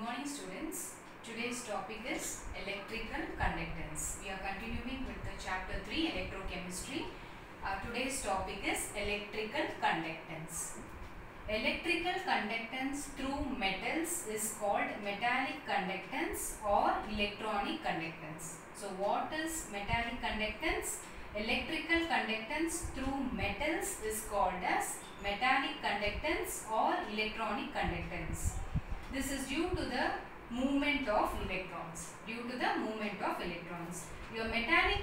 morning students. Today's topic is electrical conductance. We are continuing with the chapter 3 electrochemistry. Today's topic is electrical conductance. Electrical conductance through metals is called metallic conductance or electronic conductance. So what is metallic conductance? Electrical conductance through metals is called as metallic conductance or electronic conductance. This is due to the movement of electrons. Your metallic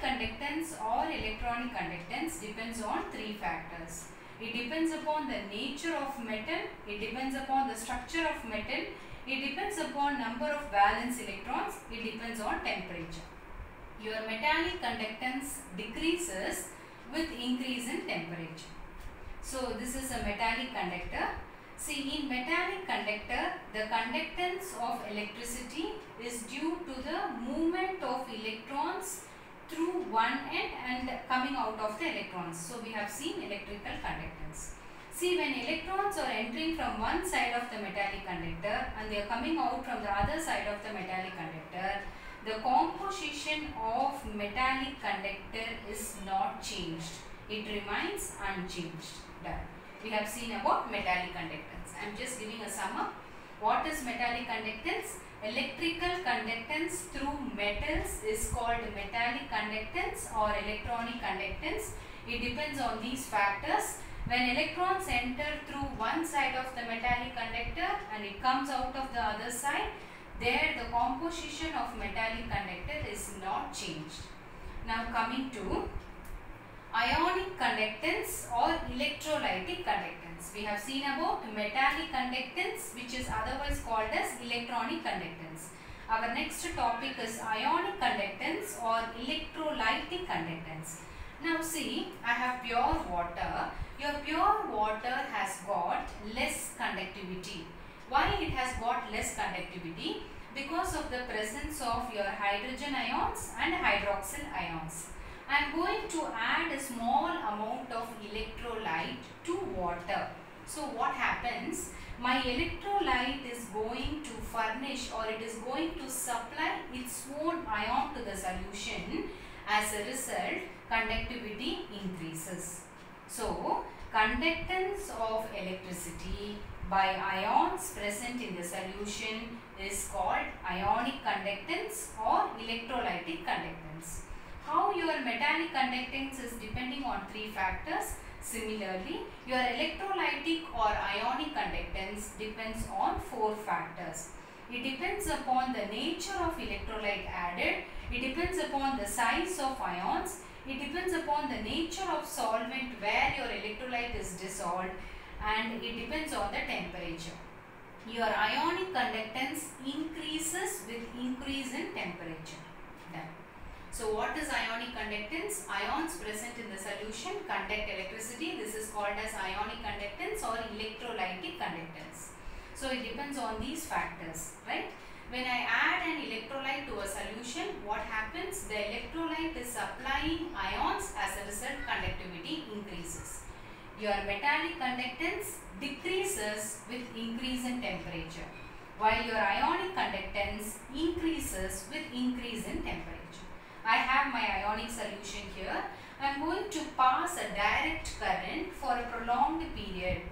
conductance or electronic conductance depends on three factors. It depends upon the nature of metal, it depends upon the structure of metal, it depends upon number of valence electrons, it depends on temperature. Your metallic conductance decreases with increase in temperature. So this is a metallic conductor. See, in metallic conductor, the conductance of electricity is due to the movement of electrons through one end and coming out of the electrons. So we have seen electrical conductance. See, when electrons are entering from one side of the metallic conductor and they are coming out from the other side of the metallic conductor, the composition of metallic conductor is not changed. It remains unchanged. Done. We have seen about metallic conductance. I am just giving a sum up. What is metallic conductance? Electrical conductance through metals is called metallic conductance or electronic conductance. It depends on these factors. When electrons enter through one side of the metallic conductor and it comes out of the other side, there the composition of metallic conductor is not changed. Now coming to ionic conductance or electrolytic conductance. We have seen about metallic conductance, which is otherwise called as electronic conductance. Our next topic is ionic conductance or electrolytic conductance. Now see, I have pure water. Your pure water has got less conductivity. Why it has got less conductivity? Because of the presence of your hydrogen ions and hydroxyl ions. I am going to add a small amount of electrolyte to water. So what happens? My electrolyte is going to furnish or it is going to supply its own ion to the solution. As a result, conductivity increases. So conductance of electricity by ions present in the solution is called ionic conductance or electrolytic conductance. How your metallic conductance is depending on three factors. Similarly, your electrolytic or ionic conductance depends on four factors. It depends upon the nature of electrolyte added, it depends upon the size of ions, it depends upon the nature of solvent where your electrolyte is dissolved, and it depends on the temperature. Your ionic conductance increases with increase in temperature. Done. So what is ionic conductance? Ions present in the solution conduct electricity. This is called as ionic conductance or electrolytic conductance. So it depends on these factors, right? When I add an electrolyte to a solution, what happens? The electrolyte is supplying ions, as a result conductivity increases. Your metallic conductance decreases with increase in temperature, while your ionic conductance increases with increase in temperature. I have my ionic solution here. I am going to pass a direct current for a prolonged period.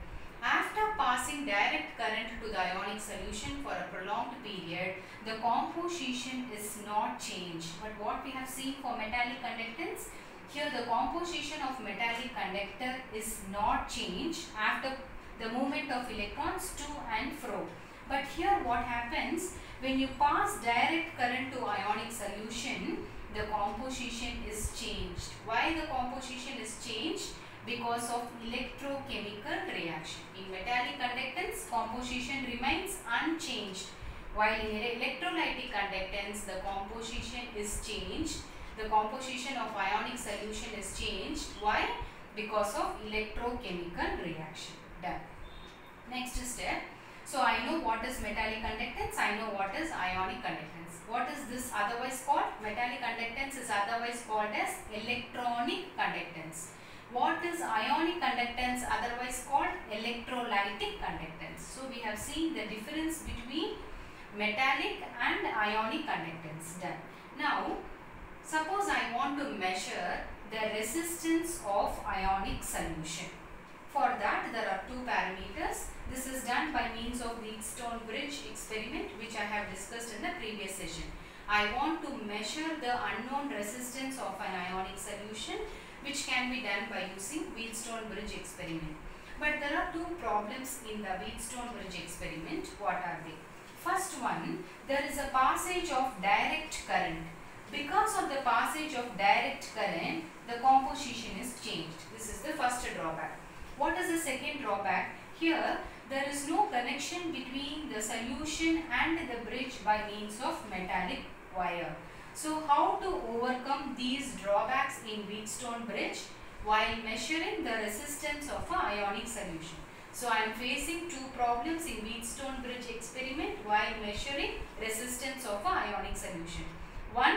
After passing direct current to the ionic solution for a prolonged period, the composition is not changed. But what we have seen for metallic conductance, here the composition of metallic conductor is not changed after the movement of electrons to and fro. But here what happens, when you pass direct current to ionic solution, the composition is changed. Why the composition is changed? Because of electrochemical reaction. In metallic conductance, composition remains unchanged, while in electrolytic conductance, the composition is changed. The composition of ionic solution is changed. Why? Because of electrochemical reaction. Done. Next step. So I know what is metallic conductance, I know what is ionic conductance. What is this otherwise called? Metallic conductance is otherwise called as electronic conductance. What is ionic conductance, otherwise called electrolytic conductance? So we have seen the difference between metallic and ionic conductance. Done. Now, suppose I want to measure the resistance of ionic solution. For that, there are two parameters. This is done by means of Wheatstone bridge experiment, which I have discussed in the previous session. I want to measure the unknown resistance of an ionic solution, which can be done by using Wheatstone bridge experiment. But there are two problems in the Wheatstone bridge experiment. What are they? First one, there is a passage of direct current. Because of the passage of direct current, the composition is changed. This is the first drawback. What is the second drawback? Here, there is no connection between the solution and the bridge by means of metallic wire. So, how to overcome these drawbacks in Wheatstone bridge while measuring the resistance of an ionic solution? So, I am facing two problems in Wheatstone bridge experiment while measuring resistance of an ionic solution. One,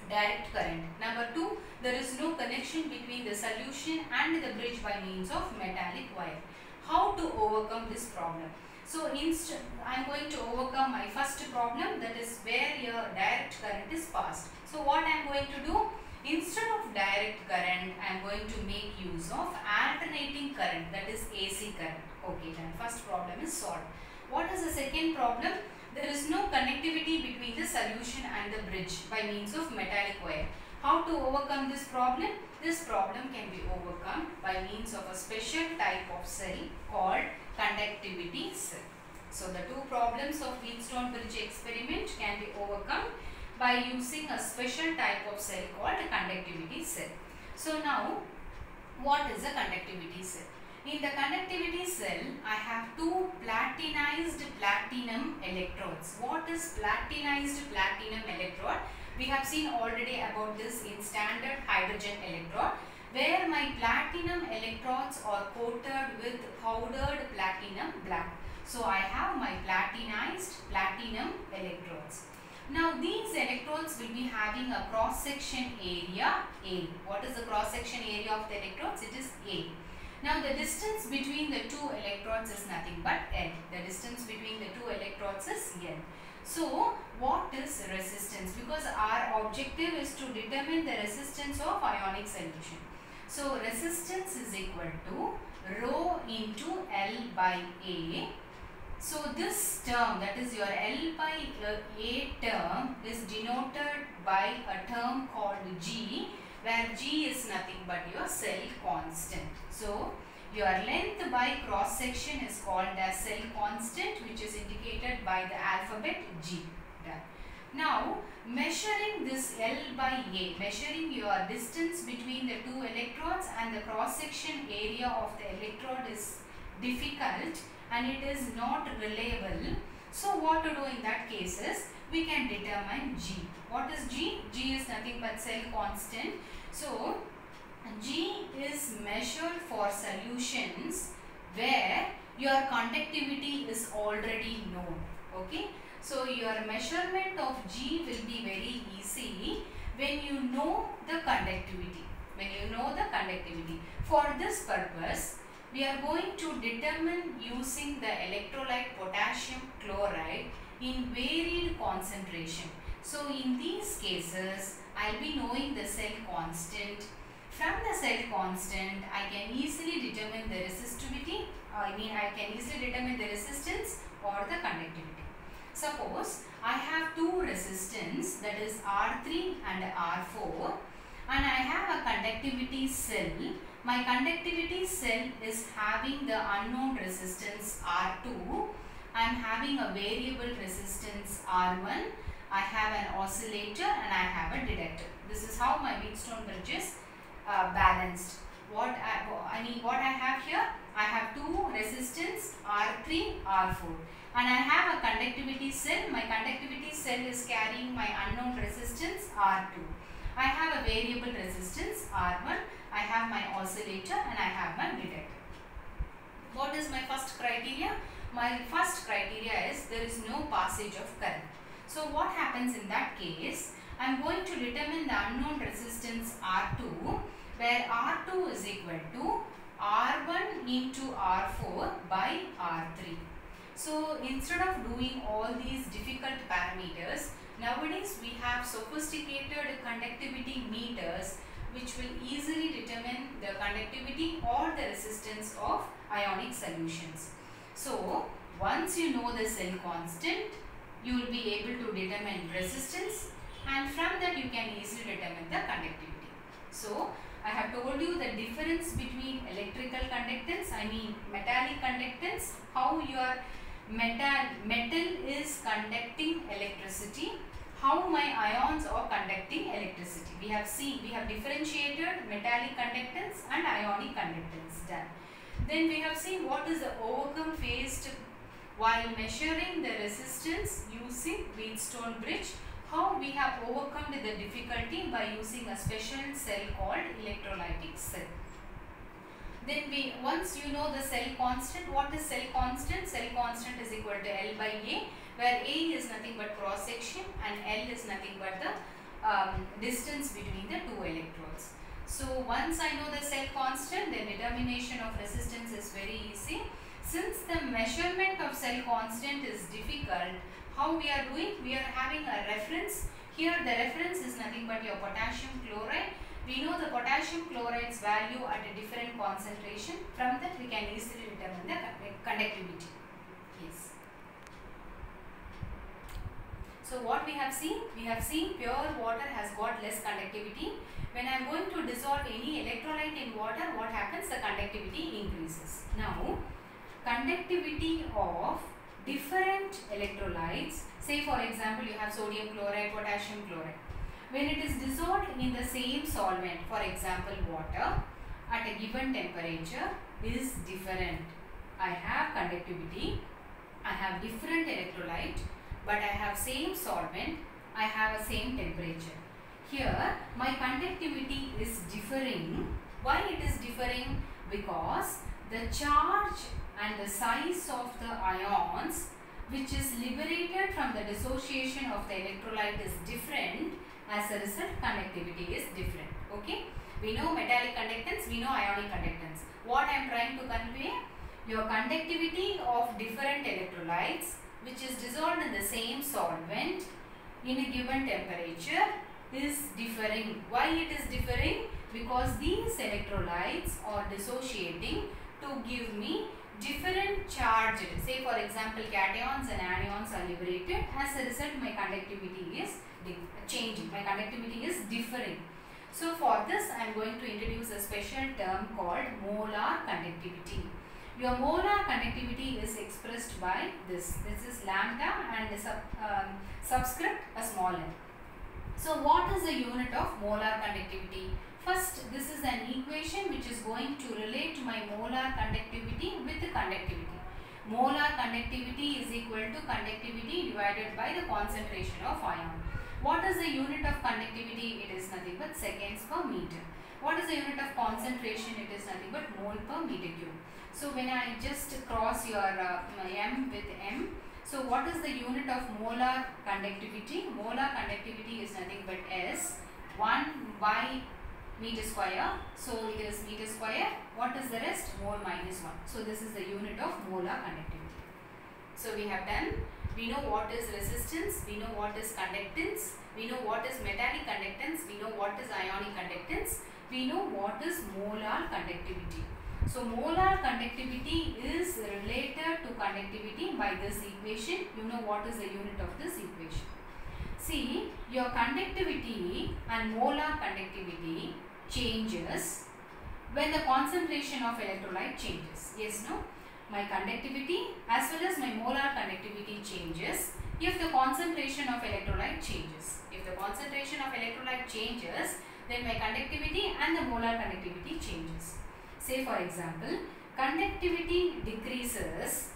direct current. Number two, there is no connection between the solution and the bridge by means of metallic wire. How to overcome this problem? So, I am going to overcome my first problem, that is where your direct current is passed. So, what I am going to do? Instead of direct current, I am going to make use of alternating current, that is AC current. Okay, then first problem is solved. What is the second problem? There is no connectivity between the solution and the bridge by means of metallic wire. How to overcome this problem? This problem can be overcome by means of a special type of cell called conductivity cell. So, the two problems of Wheatstone bridge experiment can be overcome by using a special type of cell called conductivity cell. So, now what is a conductivity cell? In the conductivity cell, I have two platinized platinum electrodes. What is platinized platinum electrode? We have seen already about this in standard hydrogen electrode, where my platinum electrodes are coated with powdered platinum black. So, I have my platinized platinum electrodes. Now, these electrodes will be having a cross-section area A. What is the cross-section area of the electrodes? It is A. Now, the distance between the two electrodes is nothing but L. The distance between the two electrodes is L. So, what is resistance? Because our objective is to determine the resistance of ionic solution. So, resistance is equal to rho into L by A. So, this term, that is your L by A term, is denoted by a term called G, where G is nothing but your cell constant. So, your length by cross section is called as cell constant, which is indicated by the alphabet G. Done. Now, measuring this L by A, measuring your distance between the two electrodes and the cross section area of the electrode is difficult and it is not reliable. So, what to do in that case is, we can determine G. What is G? G is nothing but cell constant. So, G is measured for solutions where your conductivity is already known. Okay. So, your measurement of G will be very easy when you know the conductivity. For this purpose, we are going to determine using the electrolyte potassium chloride in varied concentration. So, in these cases, I will be knowing the cell constant. From the cell constant, I can easily determine the resistivity, I can easily determine the resistance or the conductivity. Suppose I have two resistance, that is R3 and R4, and I have a conductivity cell. My conductivity cell is having the unknown resistance R2. I am having a variable resistance R1. I have an oscillator and I have a detector. This is how my Wheatstone bridge is balanced. What I have here? I have two resistance R3, R4, and I have a conductivity cell. My conductivity cell is carrying my unknown resistance R2. I have a variable resistance R1. I have my oscillator and I have my detector. What is my first criteria? My first criteria is there is no passage of current. So, what happens in that case? I am going to determine the unknown resistance R2, where R2 is equal to R1 into R4 by R3. So instead of doing all these difficult parameters, nowadays we have sophisticated conductivity meters which will easily determine the conductivity or the resistance of ionic solutions. So once you know the cell constant, you will be able to determine resistance, and from that you can easily determine the conductivity. So I have told you the difference between electrical conductance, I mean metallic conductance, how your metal is conducting electricity, how my ions are conducting electricity. We have differentiated metallic conductance and ionic conductance done. Then we have seen what is the overcome faced while measuring the resistance using Wheatstone bridge, how we have overcome the difficulty by using a special cell called electrolytic cell. Then once you know the cell constant, what is cell constant? Cell constant is equal to L by A, where A is nothing but cross section and L is nothing but the distance between the two electrodes. So once I know the cell constant, then determination of resistance is very easy. Since the measurement of cell constant is difficult, how we are doing? We are having a reference. Here the reference is nothing but your potassium chloride. We know the potassium chloride's value at a different concentration. From that we can easily determine the conductivity. Yes. So what we have seen? We have seen pure water has got less conductivity. When I am going to dissolve any electrolyte in water, what happens? The conductivity increases. Now, conductivity of different electrolytes, say for example you have sodium chloride, potassium chloride. When it is dissolved in the same solvent, for example water, at a given temperature is different. I have conductivity, I have different electrolyte, but I have same solvent, I have a same temperature. Here my conductivity is differing. Why it is differing? Because the charge and the size of the ions which is liberated from the dissociation of the electrolyte is different. As a result, conductivity is different. Okay, we know metallic conductance, we know ionic conductance. What I am trying to convey? Your conductivity of different electrolytes which is dissolved in the same solvent in a given temperature is differing. Why it is differing? Because these electrolytes are dissociating to give me different charged. Say for example cations and anions are liberated. As a result, my conductivity is changing. My conductivity is differing. So for this I am going to introduce a special term called molar conductivity. Your molar conductivity is expressed by this. This is lambda and the subscript a small m. So what is the unit of molar conductivity? First, this is an equation which is going to relate my molar conductivity with the conductivity. Molar conductivity is equal to conductivity divided by the concentration of ion. What is the unit of conductivity? It is nothing but seconds per meter. What is the unit of concentration? It is nothing but mole per meter cube. So when I just cross your m with m, so what is the unit of molar conductivity? Molar conductivity is nothing but S 1 by meter square. So it is meter square. What is the rest? Mole minus 1. So this is the unit of molar conductivity. So we have done. We know what is resistance. We know what is conductance. We know what is metallic conductance. We know what is ionic conductance. We know what is molar conductivity. So molar conductivity is related to conductivity by this equation. You know what is the unit of this equation. See, your conductivity and molar conductivity changes when the concentration of electrolyte changes. Yes, no? My conductivity as well as my molar conductivity changes if the concentration of electrolyte changes. If the concentration of electrolyte changes, then my conductivity and the molar conductivity changes. Say for example, conductivity decreases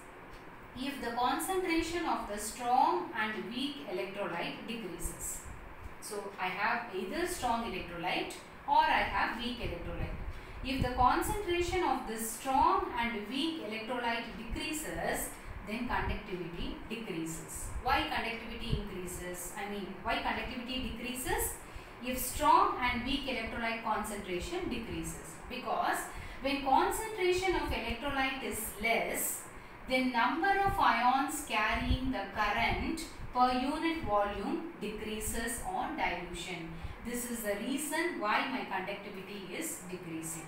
if the concentration of the strong and weak electrolyte decreases. So I have either strong electrolyte or I have weak electrolyte. If the concentration of the strong and weak electrolyte decreases, then conductivity decreases. Why conductivity increases? Why conductivity decreases? If strong and weak electrolyte concentration decreases. Because when concentration of electrolyte is less, the number of ions carrying the current per unit volume decreases on dilution. This is the reason why my conductivity is decreasing.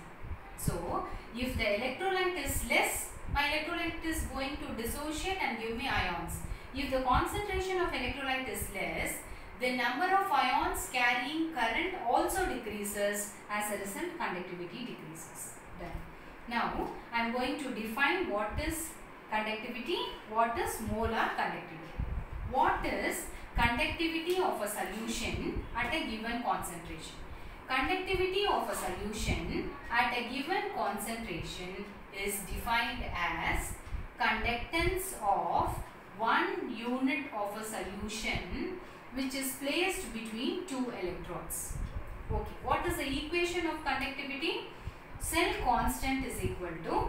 So, if the electrolyte is less, my electrolyte is going to dissociate and give me ions. If the concentration of electrolyte is less, the number of ions carrying current also decreases. As a result, conductivity decreases. Done. Now, I am going to define what is conductivity, what is molar conductivity. What is conductivity of a solution at a given concentration? Conductivity of a solution at a given concentration is defined as conductance of 1 unit of a solution which is placed between 2 electrodes. Okay, what is the equation of conductivity? Cell constant is equal to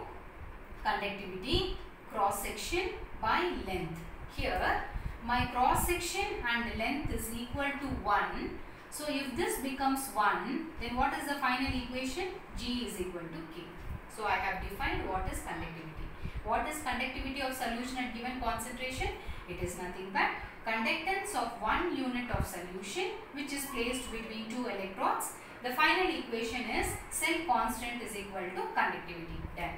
conductivity cross section by length. Here my cross section and length is equal to 1. So if this becomes 1, then what is the final equation? G is equal to K. So I have defined what is conductivity. What is conductivity of solution at given concentration? It is nothing but conductance of 1 unit of solution which is placed between 2 electrodes. The final equation is cell constant is equal to conductivity. Done.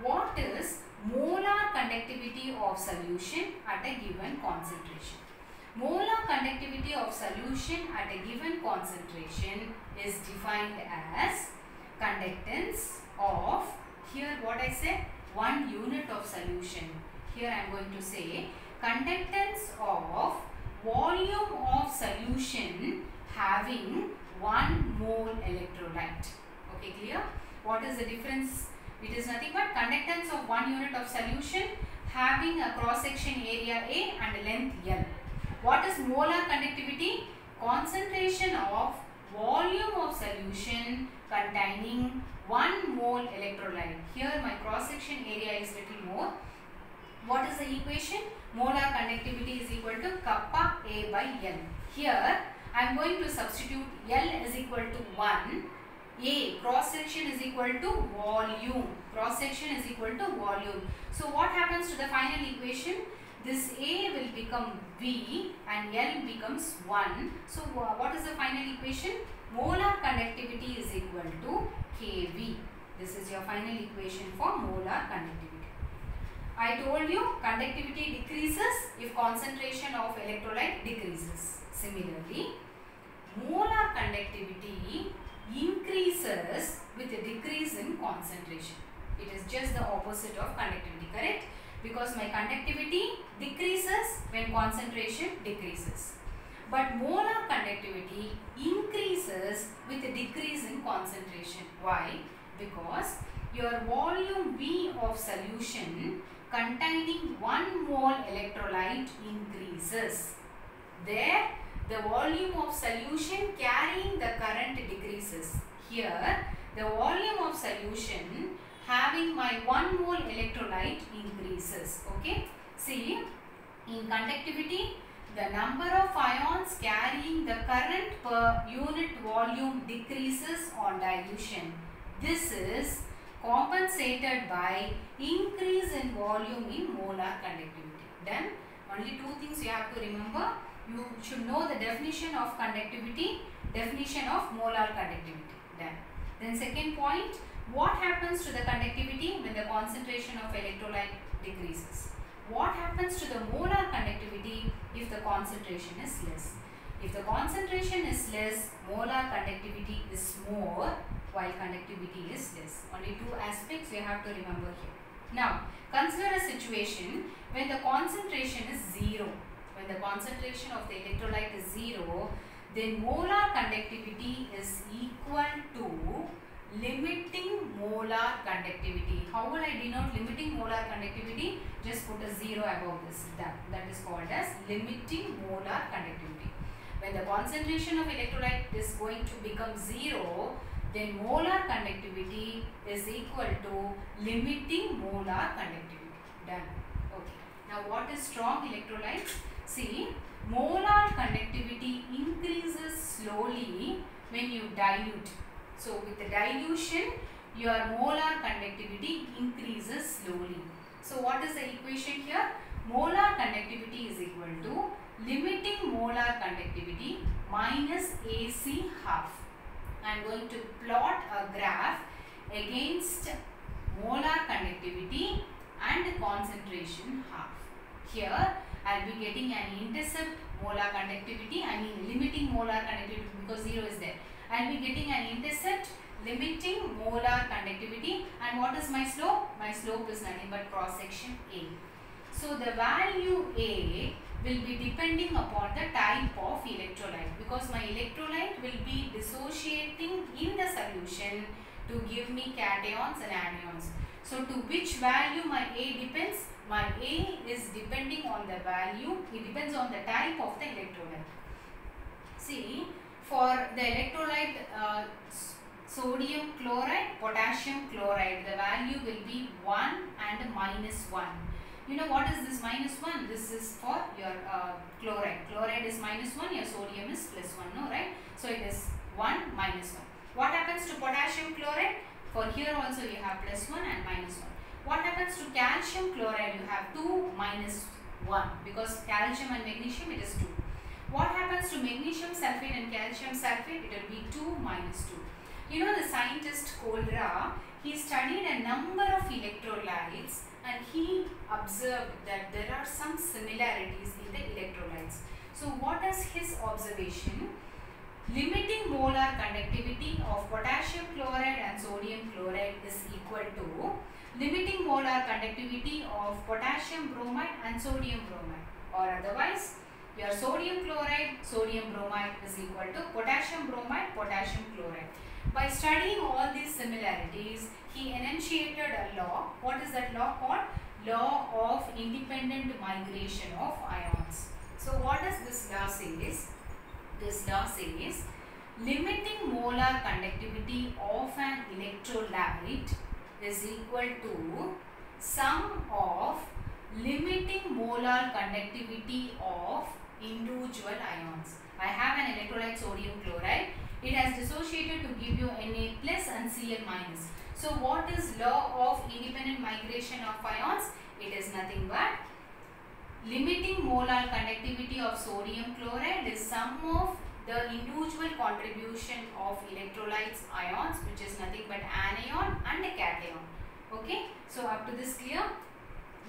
What is molar conductivity of solution at a given concentration? Molar conductivity of solution at a given concentration is defined as conductance of, here what I said, 1 unit of solution. Here I am going to say conductance of volume of solution having 1 mole electrolyte. Okay, clear? What is the difference? It is nothing but conductance of 1 unit of solution having a cross section area A and length L. What is molar conductivity? Concentration of volume of solution containing 1 mole electrolyte. Here my cross section area is little more. What is the equation? Molar conductivity is equal to kappa A by L. Here I am going to substitute L is equal to 1. A cross section is equal to volume. Cross section is equal to volume. So what happens to the final equation? This A will become V and L becomes 1. So what is the final equation? Molar conductivity is equal to kV. This is your final equation for molar conductivity. I told you conductivity decreases if concentration of electrolyte decreases. Similarly, molar conductivity increases with a decrease in concentration. It is just the opposite of conductivity, correct? Because my conductivity decreases when concentration decreases. But molar conductivity increases with a decrease in concentration. Why? Because your volume V of solution containing 1 mole electrolyte increases. There, the volume of solution carrying the current decreases. Here, the volume of solution having my 1 mole electrolyte increases. Okay. See, in conductivity, the number of ions carrying the current per unit volume decreases on dilution. This is compensated by increase in volume in molar conductivity. Then, only 2 things you have to remember. You should know the definition of conductivity, definition of molar conductivity. Done. Then second point, what happens to the conductivity when the concentration of electrolyte decreases? What happens to the molar conductivity if the concentration is less? If the concentration is less, molar conductivity is more while conductivity is less. Only 2 aspects you have to remember here. Now, consider a situation when the concentration is 0. When the concentration of the electrolyte is 0, then molar conductivity is equal to limiting molar conductivity. How will I denote limiting molar conductivity? Just put a 0 above this. That is called as limiting molar conductivity. When the concentration of electrolyte is going to become 0, then molar conductivity is equal to limiting molar conductivity. Done. Okay. Now what is strong electrolytes? See, molar conductivity increases slowly when you dilute. So with the dilution, your molar conductivity increases slowly. So what is the equation here? Molar conductivity is equal to limiting molar conductivity minus AC half. I am going to plot a graph against molar conductivity and concentration half. Here I will be getting an intercept molar conductivity, limiting molar conductivity because 0 is there. I will be getting an intercept limiting molar conductivity, and what is my slope? My slope is nothing but cross section A. So the value A will be depending upon the type of electrolyte, because my electrolyte will be dissociating in the solution to give me cations and anions. So to which value my A depends? My A is depending on the value, it depends on the type of the electrolyte. See, for the electrolyte sodium chloride, potassium chloride, the value will be 1 and minus 1. You know what is this minus 1? This is for your chloride. Chloride is minus 1, your sodium is plus 1, no, right? So it is 1 minus 1. What happens to potassium chloride? For here also you have plus 1 and minus 1. What happens to calcium chloride? You have 2 minus 1, because calcium and magnesium it is 2. What happens to magnesium sulfate and calcium sulfate? It will be 2 minus 2. You know the scientist Kohlrausch, he studied a number of electrolytes and he observed that there are some similarities in the electrolytes. So what is his observation? Limiting molar conductivity of potassium chloride and sodium chloride is equal to limiting molar conductivity of potassium bromide and sodium bromide, or otherwise your sodium chloride, sodium bromide is equal to potassium bromide, potassium chloride. By studying all these similarities, he enunciated a law. What is that law called? Law of independent migration of ions. So what does this law say? This law says limiting molar conductivity of an electrolyte is equal to sum of limiting molar conductivity of individual ions. I have an electrolyte sodium chloride. It has dissociated to give you Na plus and Cl minus. So what is law of independent migration of ions? It is nothing but limiting molar conductivity of sodium chloride is sum of the individual contribution of electrolytes ions, which is nothing but anion and a cation. Okay, so up to this clear?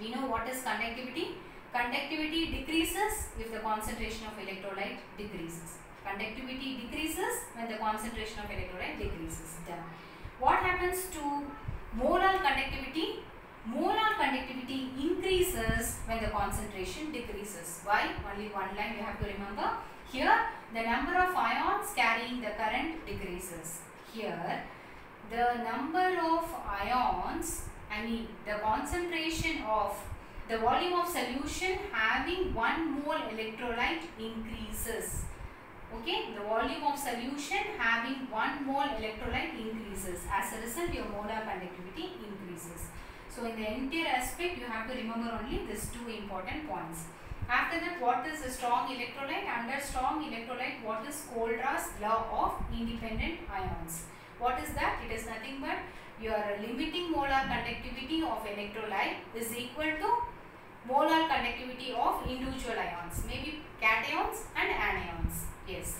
We know what is conductivity. Conductivity decreases if the concentration of electrolyte decreases. Conductivity decreases when the concentration of electrolyte decreases. Done. What happens to molar conductivity? Molar conductivity increases when the concentration decreases. Why? Only one line you have to remember. Here, the number of ions carrying the current decreases. Here, the number of ions, the concentration of the volume of solution having 1 mole electrolyte increases. Okay, the volume of solution having 1 mole electrolyte increases. As a result, your molar conductivity increases. So in the entire aspect, you have to remember only these 2 important points. After that, what is a strong electrolyte? Under strong electrolyte, what is Kohlrausch's law of independent ions? What is that? It is nothing but your limiting molar conductivity of electrolyte is equal to molar conductivity of individual ions, maybe cations and anions. Yes.